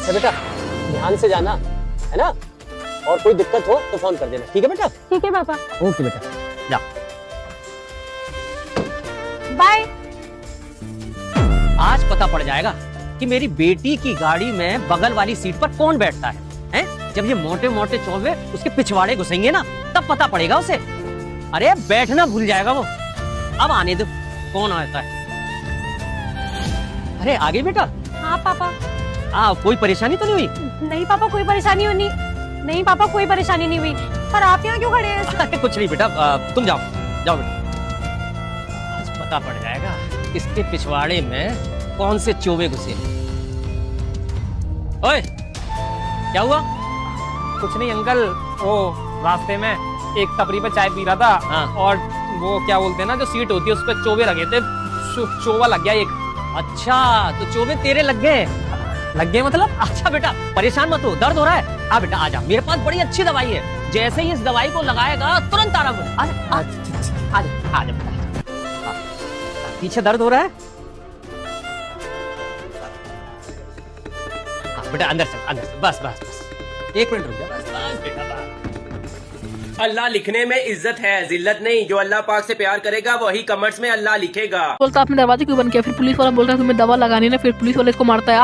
अच्छा बेटा, ध्यान से जाना, है ना? और कोई दिक्कत हो तो फोन कर देना, ठीक है बेटा? ठीक है पापा। ओके बेटा, जा। बाय। आज पता पड़ जाएगा कि मेरी बेटी की गाड़ी में बगल वाली सीट पर कौन बैठता है, हैं? जब ये मोटे मोटे चौबे उसके पिछवाड़े घुसेंगे ना, तब पता पड़ेगा उसे। अरे बैठना भूल जाएगा वो। अब आने दो, कौन आता है। अरे आगे बेटा। हाँ पापा। कोई परेशानी तो नहीं हुई? नहीं पापा, कोई परेशानी नहीं। नहीं पापा, कोई परेशानी नहीं हुई। पर आप यहाँ क्यों खड़े हैं? अरे कुछ नहीं बेटा, तुम जाओ जाओ बेटा। आज पता पड़ जाएगा इसके पिछवाड़े में कौन से चोवे घुसे। ओए, क्या हुआ? कुछ नहीं अंकल, वो रास्ते में एक टपरी पे चाय पी रहा था। हाँ। और वो क्या बोलते हैं ना, जो सीट होती है उस पर चोवे लगे थे, चोवा लग गया एक। अच्छा, तो चोवे तेरे लग गए? लग गए मतलब? अच्छा बेटा, परेशान मत हो, दर्द हो रहा है? आ बेटा आजा, मेरे पास बड़ी अच्छी दवाई है। जैसे ही इस दवाई को लगाएगा तुरंत आराम हो जाएगा। आजा आजा बेटा। पीछे दर्द हो रहा है? बेटा अंदर से, बस बस बस, एक मिनट रुक जा, बस बस बेटा बस। अल्लाह लिखने में इज्जत है, जिल्लत नहीं। जो अल्लाह पाक से प्यार करेगा वही कमेंट्स में अल्लाह लिखेगा। बोलता आपने दरवाजा क्यों बंद किया? फिर पुलिस वाला बोल रहा है तुम्हें दवा लगानी ना, फिर पुलिस वाले इसको मारता है।